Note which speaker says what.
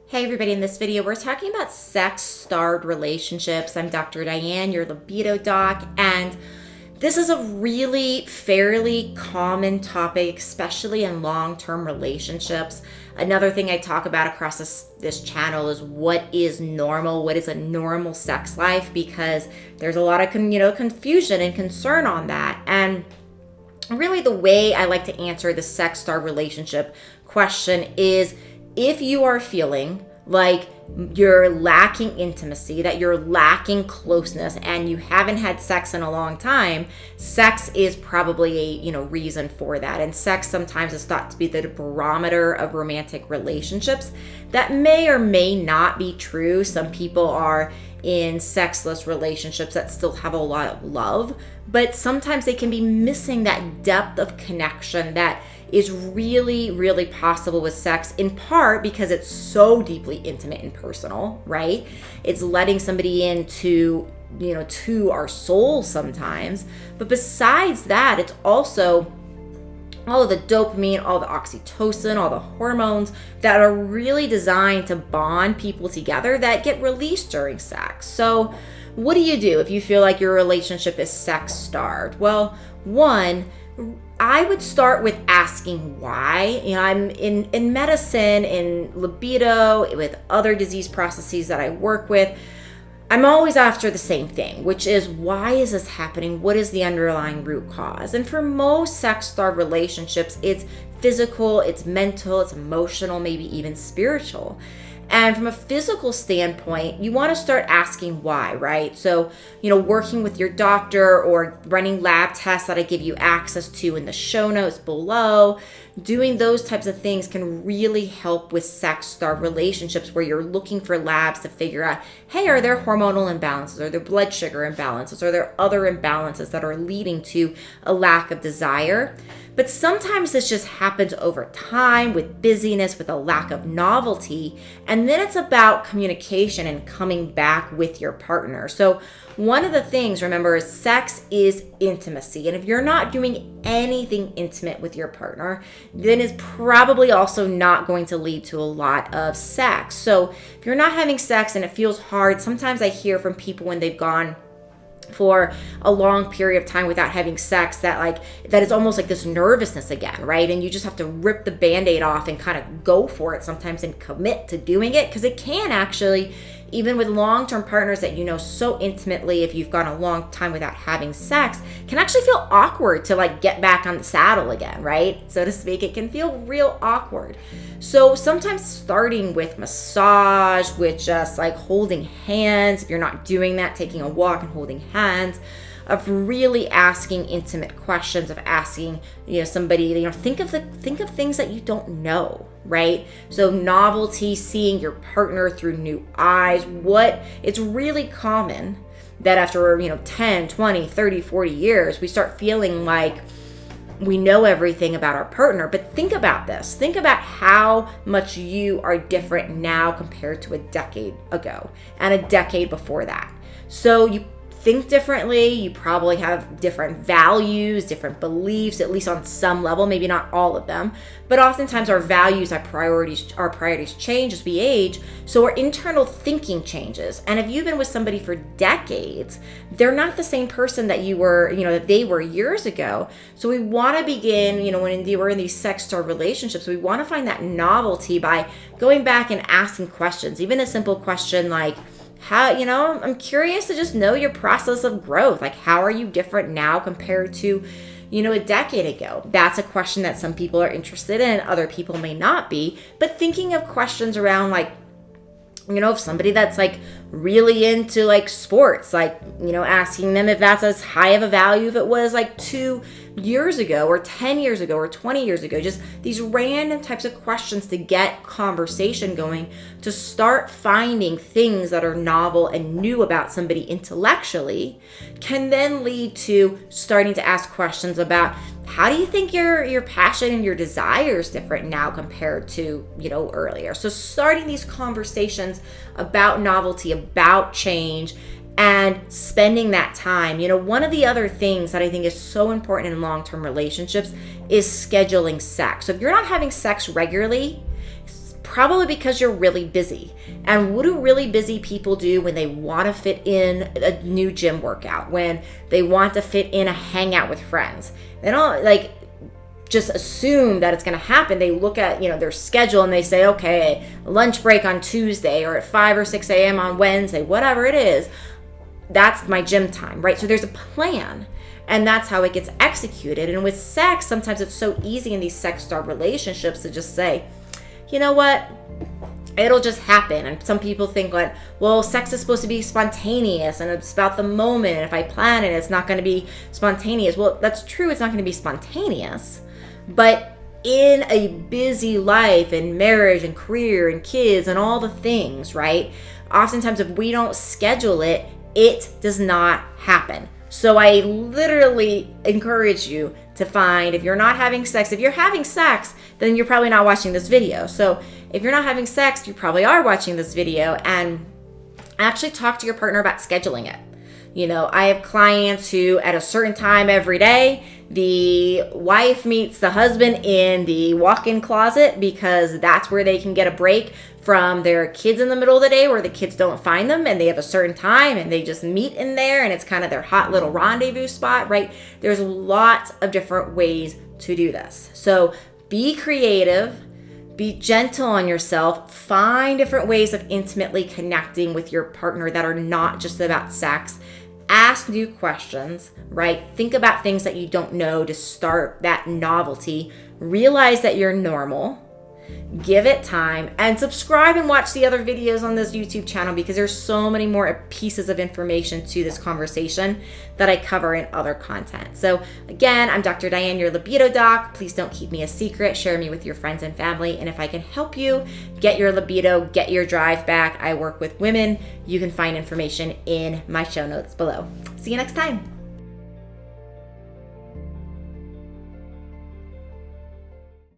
Speaker 1: Hey everybody, in this video we're talking about sex-starved relationships. I'm Dr. Diane, your libido doc, and this is a really fairly common topic, especially in long-term relationships. Another thing I talk about across this channel is what is normal, what is a normal sex life, because there's a lot of confusion and concern on that. And really the way I like to answer the sex-starved relationship question is, if you are feeling like you're lacking intimacy, that you're lacking closeness, and you haven't had sex in a long time, sex is probably a reason for that. And sex sometimes is thought to be the barometer of romantic relationships. That may or may not be true. Some people are in sexless relationships that still have a lot of love, but sometimes they can be missing that depth of connection that is really, really possible with sex, in part because it's so deeply intimate and personal, right? It's letting somebody into, to our soul sometimes. But besides that, it's also all of the dopamine, all the oxytocin, all the hormones that are really designed to bond people together that get released during sex. So what do you do if you feel like your relationship is sex starved? Well, one, I would start with asking why. I'm in medicine, in libido, with other disease processes that I work with, I'm always after the same thing, which is, why is this happening? What is the underlying root cause? And for most sex-starved relationships, it's physical, it's mental, it's emotional, maybe even spiritual. And from a physical standpoint, you want to start asking why, right? So, working with your doctor or running lab tests that I give you access to in the show notes below, doing those types of things can really help with sex-starved relationships where you're looking for labs to figure out, hey, are there hormonal imbalances? Are there blood sugar imbalances? Are there other imbalances that are leading to a lack of desire? But sometimes this just happens over time with busyness, with a lack of novelty. And then it's about communication and coming back with your partner. So one of the things, remember, is sex is intimacy. And if you're not doing anything intimate with your partner, then it's probably also not going to lead to a lot of sex. So if you're not having sex and it feels hard, sometimes I hear from people when they've gone for a long period of time without having sex that it's almost like this nervousness again, right? And you just have to rip the Band-Aid off and kind of go for it sometimes and commit to doing it, because it can actually, even with long-term partners that so intimately, if you've gone a long time without having sex, can actually feel awkward to get back on the saddle again, right? So to speak, it can feel real awkward. So sometimes starting with massage, with just holding hands, if you're not doing that, taking a walk and holding hands, of really asking intimate questions, of asking somebody, think of things that you don't know, right? So novelty, seeing your partner through new eyes. It's really common that after 10, 20, 30, 40 years, we start feeling like we know everything about our partner. But think about this. Think about how much you are different now compared to a decade ago and a decade before that. So you think differently, you probably have different values, different beliefs, at least on some level, maybe not all of them, but oftentimes our values, our priorities change as we age, so our internal thinking changes. And if you've been with somebody for decades, they're not the same person that you were, that they were years ago. So we want to begin, when we're in these sex-starved relationships, we want to find that novelty by going back and asking questions, even a simple question like, how, I'm curious to just know your process of growth. How are you different now compared to, a decade ago? That's a question that some people are interested in, other people may not be. But thinking of questions around if somebody that's really into sports, asking them if that's as high of a value if it was 2 years ago or 10 years ago or 20 years ago, just these random types of questions to get conversation going, to start finding things that are novel and new about somebody intellectually, can then lead to starting to ask questions about, how do you think your passion and your desire is different now compared to, earlier? So starting these conversations about novelty, about change, and spending that time. One of the other things that I think is so important in long-term relationships is scheduling sex. So if you're not having sex regularly, Probably because you're really busy. And what do really busy people do when they want to fit in a new gym workout, when they want to fit in a hangout with friends? They don't like just assume that it's going to happen. They look at, their schedule and they say, okay, lunch break on Tuesday or at 5 or 6 a.m. on Wednesday, whatever it is, that's my gym time, right? So there's a plan, and that's how it gets executed. And with sex, sometimes it's so easy in these sex-starved relationships to just say, you know what? It'll just happen. And some people think like, well, sex is supposed to be spontaneous and it's about the moment. And if I plan it, it's not going to be spontaneous. Well, that's true. It's not going to be spontaneous. But in a busy life and marriage and career and kids and all the things, right? Oftentimes if we don't schedule it, it does not happen. So I literally encourage you to find, if you're not having sex, if you're having sex, then you're probably not watching this video. So if you're not having sex, you probably are watching this video, and actually talk to your partner about scheduling it. I have clients who at a certain time every day, the wife meets the husband in the walk-in closet because that's where they can get a break from their kids in the middle of the day where the kids don't find them, and they have a certain time and they just meet in there, and it's kind of their hot little rendezvous spot, right? There's lots of different ways to do this. So be creative, be gentle on yourself, find different ways of intimately connecting with your partner that are not just about sex. Ask new questions, right? Think about things that you don't know to start that novelty. Realize that you're normal. Give it time, and subscribe and watch the other videos on this YouTube channel, because there's so many more pieces of information to this conversation that I cover in other content. So again, I'm Dr. Diane, your libido doc. Please don't keep me a secret. Share me with your friends and family. And if I can help you get your libido, get your drive back, I work with women. You can find information in my show notes below. See you next time.